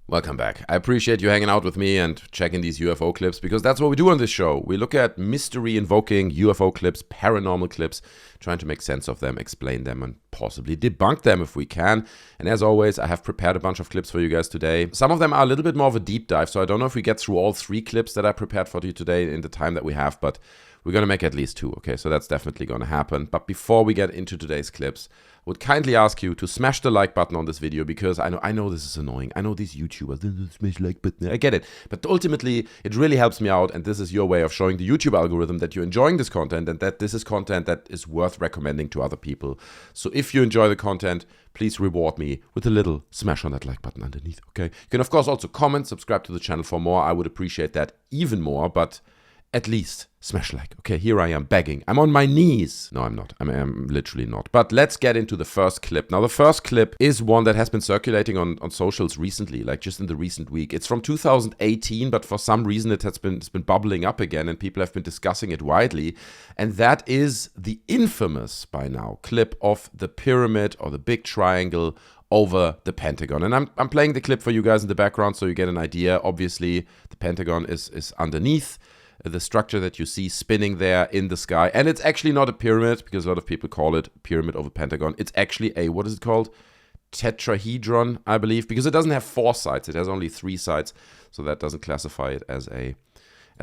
Welcome back. I appreciate you hanging out with me and checking these UFO clips because that's what we do on this show. We look at mystery-invoking UFO clips, paranormal clips, trying to make sense of them, explain them, and possibly debunk them if we can. And as always, I have prepared a bunch of clips for you guys today. Some of them are a little bit more of a deep dive, so I don't know if we get through all 3 clips that I prepared for you today in the time that we have, but we're going to make at least 2, okay? So that's definitely going to happen. But before we get into today's clips, I would kindly ask you to smash the like button on this video because I know this is annoying. I know these YouTubers, smash like button. I get it. But ultimately, it really helps me out, and this is your way of showing the YouTube algorithm that you're enjoying this content and that this is content that is worth recommending to other people. So if you enjoy the content, please reward me with a little smash on that like button underneath, okay? You can, of course, also comment, subscribe to the channel for more. I would appreciate that even more, but at least smash like. Okay, here I am begging. I'm on my knees. No, I'm not. I'm literally not. But let's get into the first clip. Now, the first clip is one that has been circulating on socials recently, like just in the recent week. It's from 2018, but for some reason it's been bubbling up again and people have been discussing it widely. And that is the infamous, by now, clip of the pyramid or the big triangle over the Pentagon. And I'm playing the clip for you guys in the background so you get an idea. Obviously, the Pentagon is underneath the structure that you see spinning there in the sky. And it's actually not a pyramid, because a lot of people call it pyramid over Pentagon. It's actually a, what is it called? Tetrahedron, I believe, because it doesn't have 4 sides. It has only 3 sides. So that doesn't classify it as a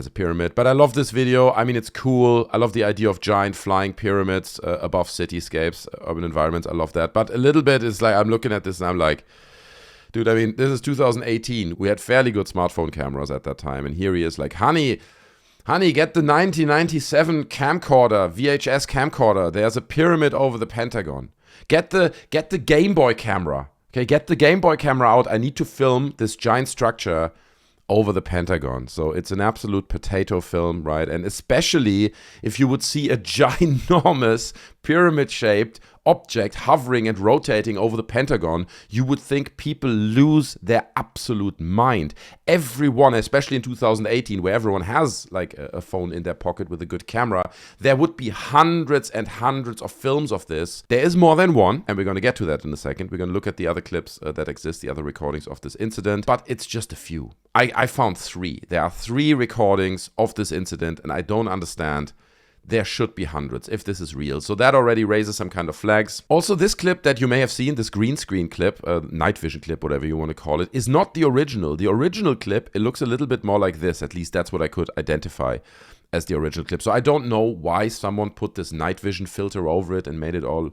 pyramid. But I love this video. I mean, it's cool. I love the idea of giant flying pyramids above cityscapes, urban environments. I love that. But a little bit is like, I'm looking at this and I'm like, dude, I mean, this is 2018. We had fairly good smartphone cameras at that time. And here he is like, honey, get the 1997 camcorder, VHS camcorder. There's a pyramid over the Pentagon. Get the Game Boy camera. Okay, get the Game Boy camera out. I need to film this giant structure over the Pentagon. So it's an absolute potato film, right? And especially if you would see a ginormous pyramid-shaped object hovering and rotating over the Pentagon, you would think people lose their absolute mind. Everyone, especially in 2018, where everyone has like a phone in their pocket with a good camera, there would be hundreds and hundreds of films of this. There is more than one, and we're going to get to that in a second. We're going to look at the other clips that exist, the other recordings of this incident, but it's just a few. I found 3. There are 3 recordings of this incident, and I don't understand. There should be hundreds if this is real. So that already raises some kind of flags. Also, this clip that you may have seen, this green screen clip, night vision clip, whatever you want to call it, is not the original. The original clip, it looks a little bit more like this. At least that's what I could identify as the original clip. So I don't know why someone put this night vision filter over it and made it all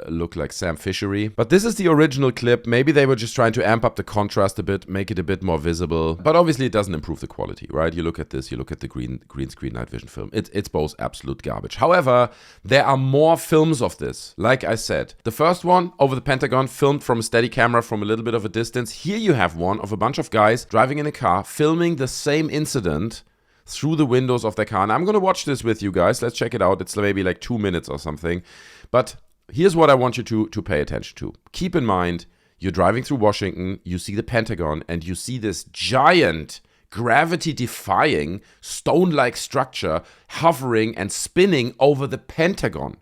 look like Sam Fishery. But this is the original clip. Maybe they were just trying to amp up the contrast a bit, make it a bit more visible. But obviously it doesn't improve the quality, right? You look at this, you look at the green screen night vision film. It's both absolute garbage. However, there are more films of this. Like I said, the first one over the Pentagon, filmed from a steady camera from a little bit of a distance. Here you have one of a bunch of guys driving in a car, filming the same incident through the windows of their car. And I'm going to watch this with you guys. Let's check it out. It's maybe like 2 minutes or something. But here's what I want you to pay attention to. Keep in mind, you're driving through Washington, you see the Pentagon, and you see this giant, gravity-defying, stone-like structure hovering and spinning over the Pentagon,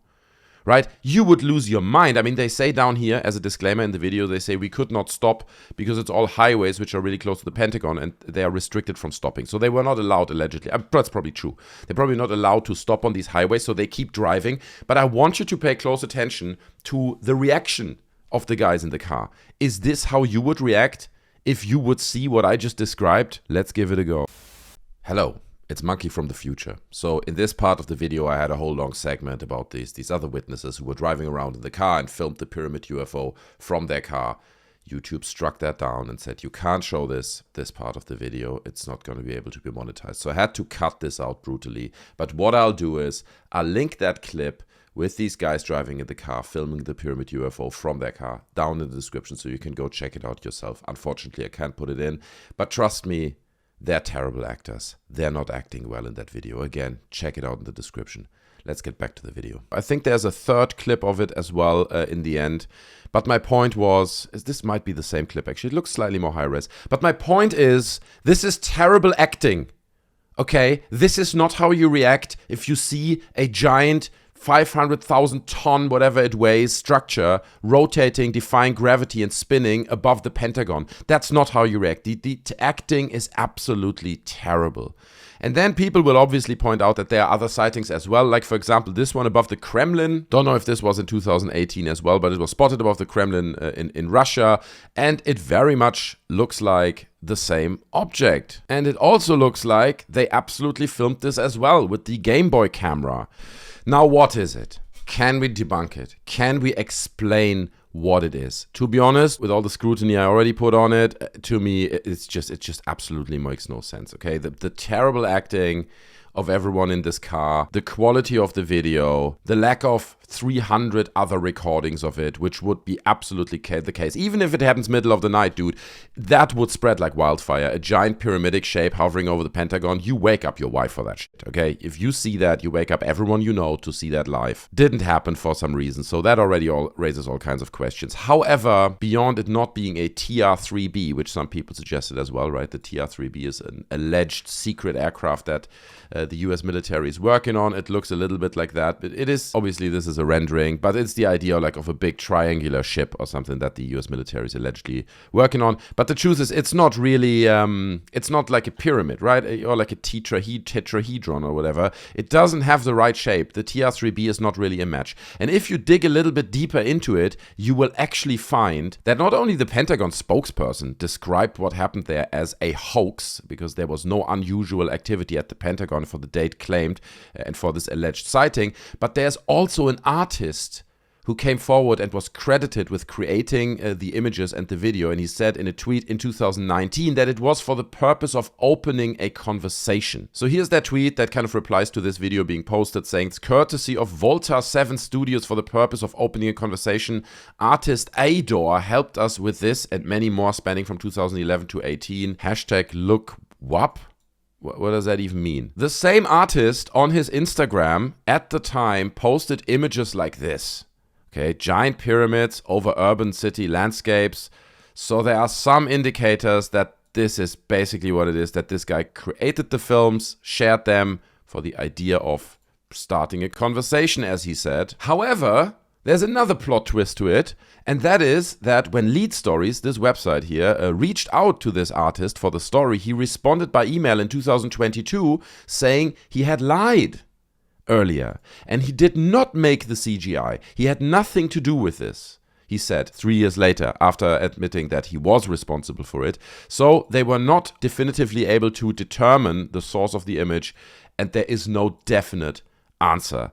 right? You would lose your mind. I mean, they say down here, as a disclaimer in the video, they say we could not stop because it's all highways which are really close to the Pentagon and they are restricted from stopping. So they were not allowed, allegedly. That's probably true. They're probably not allowed to stop on these highways, so they keep driving. But I want you to pay close attention to the reaction of the guys in the car. Is this how you would react if you would see what I just described? Let's give it a go. Hello. It's Monkey from the future. So in this part of the video, I had a whole long segment about these other witnesses who were driving around in the car and filmed the pyramid UFO from their car. YouTube struck that down and said, you can't show this part of the video. It's not going to be able to be monetized. So I had to cut this out brutally. But what I'll do is I'll link that clip with these guys driving in the car, filming the pyramid UFO from their car down in the description so you can go check it out yourself. Unfortunately, I can't put it in. But trust me, they're terrible actors. They're not acting well in that video. Again, check it out in the description. Let's get back to the video. I think there's a third clip of it as well in the end. But my point was, this might be the same clip actually. It looks slightly more high res. But my point is, this is terrible acting. Okay? This is not how you react if you see a giant 500,000 ton, whatever it weighs, structure, rotating, defying gravity and spinning above the Pentagon. That's not how you react. The acting is absolutely terrible. And then people will obviously point out that there are other sightings as well. Like, for example, this one above the Kremlin. Don't know if this was in 2018 as well, but it was spotted above the Kremlin in Russia. And it very much looks like the same object. And it also looks like they absolutely filmed this as well with the Game Boy camera. Now, what is it? Can we debunk it? Can we explain what it is? To be honest, with all the scrutiny I already put on it, to me, it just absolutely makes no sense, okay? The terrible acting of everyone in this car, the quality of the video, the lack of 300 other recordings of it, which would be absolutely the case. Even if it happens middle of the night, dude, that would spread like wildfire. A giant pyramidic shape hovering over the Pentagon. You wake up your wife for that shit, okay? If you see that, you wake up everyone you know to see that live. Didn't happen for some reason, so that already raises all kinds of questions. However, beyond it not being a TR-3B, which some people suggested as well, right? The TR-3B is an alleged secret aircraft that the US military is working on. It looks a little bit like that, but it is, obviously this is a rendering, but it's the idea like of a big triangular ship or something that the US military is allegedly working on. But the truth is, it's not really, it's not like a pyramid, right? Or like a tetrahedron or whatever. It doesn't have the right shape. The TR-3B is not really a match. And if you dig a little bit deeper into it, you will actually find that not only the Pentagon spokesperson described what happened there as a hoax, because there was no unusual activity at the Pentagon for the date claimed and for this alleged sighting, but there's also an artist who came forward and was credited with creating the images and the video. And he said in a tweet in 2019 that it was for the purpose of opening a conversation. So here's that tweet that kind of replies to this video being posted, saying, it's courtesy of Volta 7 Studios for the purpose of opening a conversation. Artist Ador helped us with this and many more spanning from 2011 to 18. Hashtag look WAP. What does that even mean? The same artist on his Instagram at the time posted images like this. Okay, giant pyramids over urban city landscapes. So there are some indicators that this is basically what it is, that this guy created the films, shared them for the idea of starting a conversation, as he said. However, there's another plot twist to it, and that is that when Lead Stories, this website here, reached out to this artist for the story, he responded by email in 2022 saying he had lied earlier, and he did not make the CGI. He had nothing to do with this, he said 3 years later, after admitting that he was responsible for it. So they were not definitively able to determine the source of the image, and there is no definite answer.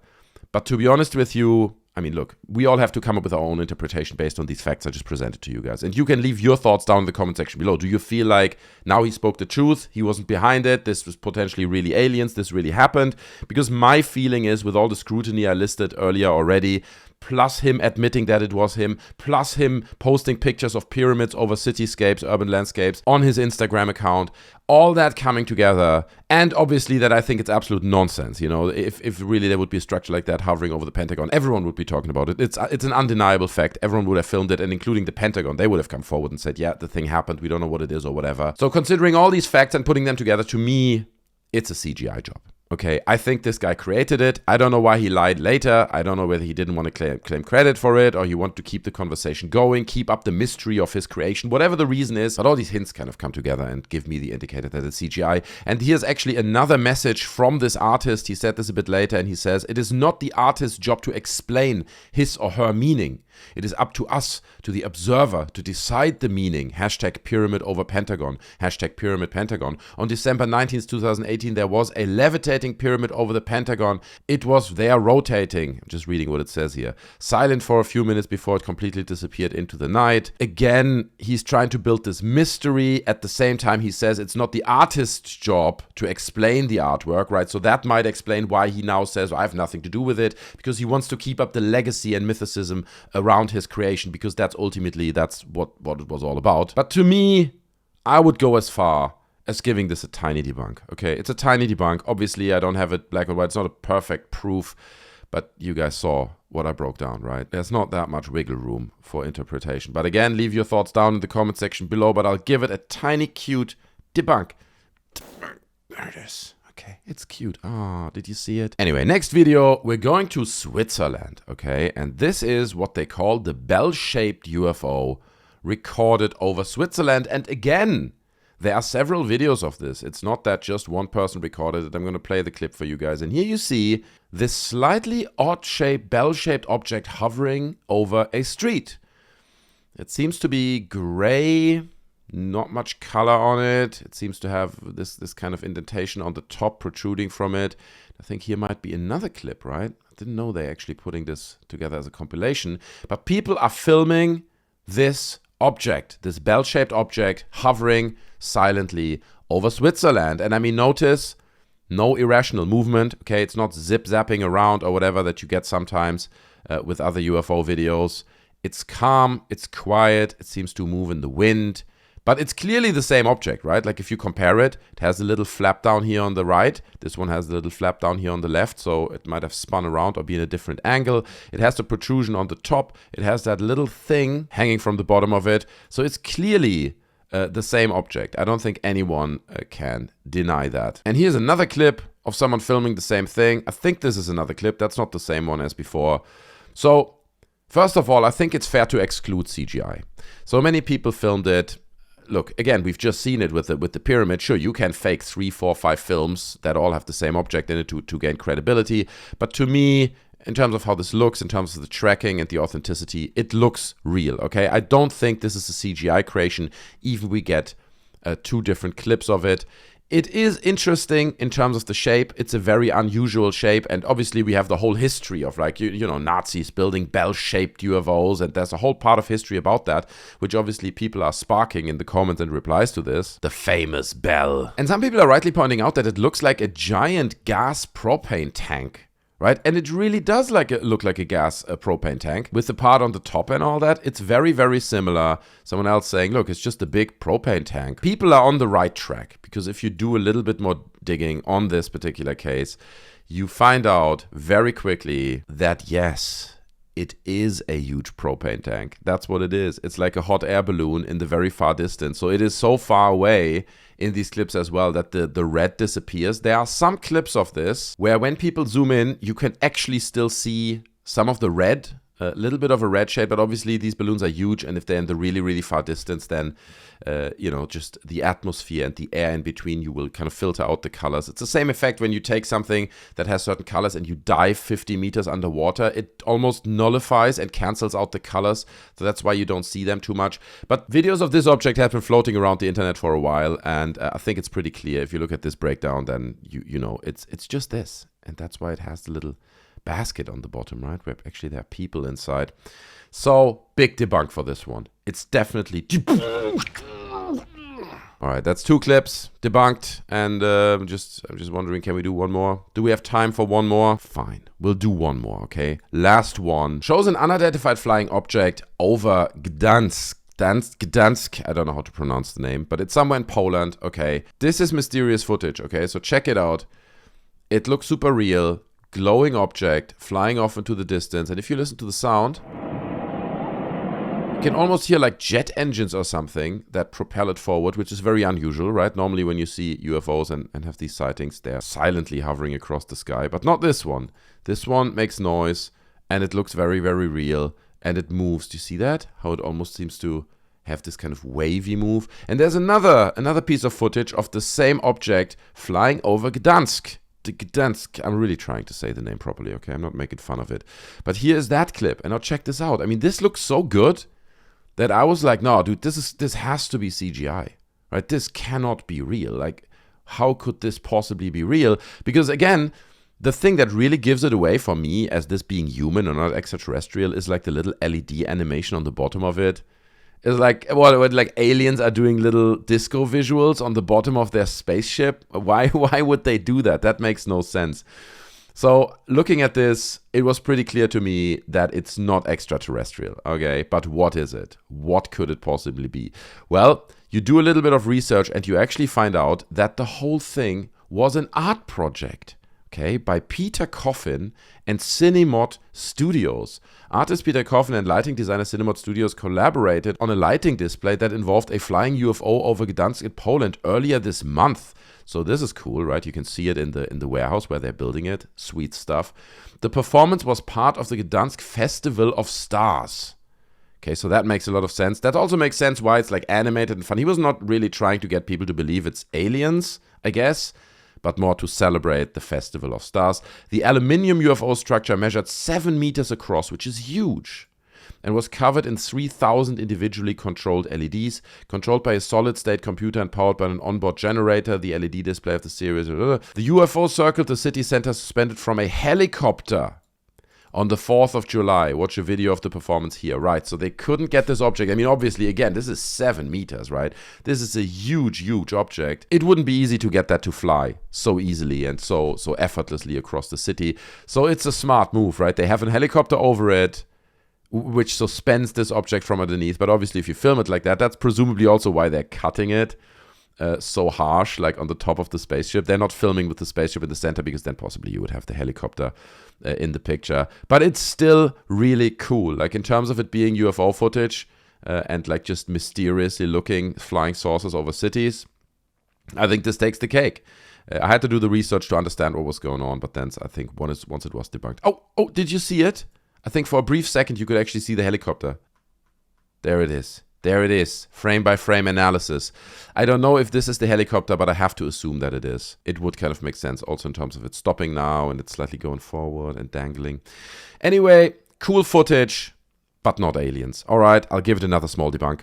But to be honest with you, I mean, look, we all have to come up with our own interpretation based on these facts I just presented to you guys. And you can leave your thoughts down in the comment section below. Do you feel like now he spoke the truth, he wasn't behind it, this was potentially really aliens, this really happened? Because my feeling is, with all the scrutiny I listed earlier already, plus him admitting that it was him, plus him posting pictures of pyramids over cityscapes, urban landscapes on his Instagram account, all that coming together, and obviously that I think it's absolute nonsense. You know, if really there would be a structure like that hovering over the Pentagon, everyone would be talking about it. It's an undeniable fact. Everyone would have filmed it, and including the Pentagon, they would have come forward and said, yeah, the thing happened, we don't know what it is or whatever. So considering all these facts and putting them together, to me, it's a CGI job. Okay, I think this guy created it. I don't know why he lied later. I don't know whether he didn't want to claim credit for it, or he wanted to keep the conversation going, keep up the mystery of his creation, whatever the reason is. But all these hints kind of come together and give me the indicator that it's CGI. And here's actually another message from this artist. He said this a bit later, and he says, it is not the artist's job to explain his or her meaning. It is up to us, to the observer, to decide the meaning. Hashtag pyramid over Pentagon. Hashtag pyramid Pentagon. On December 19th, 2018, there was a levitating pyramid over the Pentagon. It was there rotating. I'm just reading what it says here. Silent for a few minutes before it completely disappeared into the night. Again, he's trying to build this mystery. At the same time, he says it's not the artist's job to explain the artwork, right? So that might explain why he now says, I have nothing to do with it, because he wants to keep up the legacy and mythicism around his creation, because that's what it was all about. But to me, I would go as far as giving this a tiny debunk. Okay, it's a tiny debunk. Obviously, I don't have it black and white. It's not a perfect proof, but you guys saw what I broke down, right? There's not that much wiggle room for interpretation. But again, leave your thoughts down in the comment section below, but I'll give it a tiny, cute debunk. There it is. Okay, it's cute. Ah, did you see it? Anyway, next video, we're going to Switzerland, okay? And this is what they call the bell-shaped UFO recorded over Switzerland. And again, there are several videos of this. It's not that just one person recorded it. I'm going to play the clip for you guys. And here you see this slightly odd-shaped, bell-shaped object hovering over a street. It seems to be gray. Not much color on it. It seems to have this kind of indentation on the top protruding from it. I think here might be another clip, right? I didn't know they're actually putting this together as a compilation. But people are filming this object, this bell-shaped object hovering silently over Switzerland. And I mean, notice no irrational movement. Okay, it's not zip-zapping around or whatever that you get sometimes with other UFO videos. It's calm, it's quiet, it seems to move in the wind. But it's clearly the same object, right? Like if you compare it, it has a little flap down here on the right. This one has a little flap down here on the left, so it might have spun around or be in a different angle. It has the protrusion on the top. It has that little thing hanging from the bottom of it. So it's clearly the same object. I don't think anyone can deny that. And here's another clip of someone filming the same thing. I think this is another clip. That's not the same one as before. So first of all, I think it's fair to exclude CGI. So many people filmed it. Look, again, we've just seen it with the pyramid. Sure, you can fake 3, 4, 5 films that all have the same object in it to gain credibility. But to me, in terms of how this looks, in terms of the tracking and the authenticity, it looks real, okay? I don't think this is a CGI creation, even we get 2 different clips of it. It is interesting in terms of the shape. It's a very unusual shape. And obviously we have the whole history of like, you know, Nazis building bell-shaped UFOs. And there's a whole part of history about that, which obviously people are sparking in the comments and replies to this. The famous bell. And some people are rightly pointing out that it looks like a giant gas propane tank. Right? And it really does look like a gas propane tank with the part on the top and all that. It's very, very similar. Someone else saying, look, it's just a big propane tank. People are on the right track because if you do a little bit more digging on this particular case, you find out very quickly that yes, it is a huge propane tank. That's what it is. It's like a hot air balloon in the very far distance. So it is so far away in these clips as well that the red disappears. There are some clips of this where when people zoom in, you can actually still see some of the red, a little bit of a red shade, but obviously these balloons are huge, and if they're in the really, really far distance, then, you know, just the atmosphere and the air in between, you will kind of filter out the colors. It's the same effect when you take something that has certain colors and you dive 50 meters underwater. It almost nullifies and cancels out the colors, so that's why you don't see them too much. But videos of this object have been floating around the internet for a while, and I think it's pretty clear. If you look at this breakdown, then you know, it's just this, and that's why it has the little basket on the bottom, right, where actually there are people inside. So big debunk for this one. It's definitely debunked. All right, that's 2 clips debunked, and I'm just wondering, can we do one more? Do we have time for one more? Fine, we'll do one more. Okay, last one shows an unidentified flying object over Gdansk. Gdansk, I don't know how to pronounce the name, but it's somewhere in Poland. Okay, this is mysterious footage. Okay, so check it out. It looks super real. Glowing object flying off into the distance, and if you listen to the sound, you can almost hear like jet engines or something that propel it forward, which is very unusual, right? Normally when you see UFOs and have these sightings, they're silently hovering across the sky, but not this one. This one makes noise, and it looks very, very real, and it moves. Do you see that? How it almost seems to have this kind of wavy move. And there's another piece of footage of the same object flying over Gdansk. Gdansk. I'm really trying to say the name properly, okay? I'm not making fun of it. But here is that clip, and now check this out. I mean, this looks so good that I was like, no, dude, this has to be CGI, right? This cannot be real. Like, how could this possibly be real? Because again, the thing that really gives it away for me as this being human or not extraterrestrial is like the little LED animation on the bottom of it. It's like, what like aliens are doing little disco visuals on the bottom of their spaceship. Why would they do that? That makes no sense. So looking at this, it was pretty clear to me that it's not extraterrestrial, okay? But what is it? What could it possibly be? Well, you do a little bit of research and you actually find out that the whole thing was an art project. okay, by Peter Coffin and Cinemod Studios. Artist Peter Coffin and lighting designer Cinemod Studios collaborated on a lighting display that involved a flying UFO over Gdansk in Poland earlier this month. So this is cool, right? You can see it in the warehouse where they're building it. Sweet stuff. The performance was part of the Gdansk Festival of Stars. Okay, so that makes a lot of sense. That also makes sense why it's like animated and fun. He was not really trying to get people to believe it's aliens, I guess, but more to celebrate the Festival of Stars. The aluminium UFO structure measured 7 meters across, which is huge, and was covered in 3,000 individually controlled LEDs, controlled by a solid-state computer and powered by an onboard generator. The LED display of the series. The UFO circled the city center suspended from a helicopter on the 4th of July. Watch a video of the performance here. Right, so they couldn't get this object. I mean, obviously, again, this is 7 meters, right? This is a huge, huge object. It wouldn't be easy to get that to fly so easily and so effortlessly across the city. So it's a smart move, right? They have a helicopter over it, which suspends this object from underneath. But obviously, if you film it like that, that's presumably also why they're cutting it so harsh, like on the top of the spaceship. They're not filming with the spaceship in the center because then possibly you would have the helicopter in the picture. But it's still really cool, like in terms of it being UFO footage and like just mysteriously looking flying saucers over cities. I think this takes the cake. I had to do the research to understand what was going on, but then I think once it was debunked. Oh, did you see it? I think for a brief second you could actually see the helicopter. There it is. There it is, frame by frame analysis. I don't know if this is the helicopter, but I have to assume that it is. It would kind of make sense also in terms of it stopping now and it's slightly going forward and dangling. Anyway, cool footage, but not aliens. All right, I'll give it another small debunk.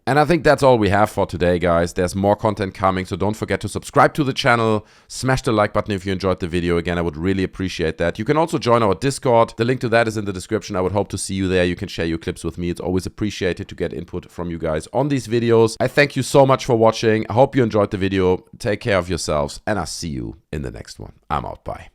And I think that's all we have for today, guys. There's more content coming, so don't forget to subscribe to the channel. Smash the like button if you enjoyed the video. Again, I would really appreciate that. You can also join our Discord. The link to that is in the description. I would hope to see you there. You can share your clips with me. It's always appreciated to get input from you guys on these videos. I thank you so much for watching. I hope you enjoyed the video. Take care of yourselves, and I'll see you in the next one. I'm out. Bye.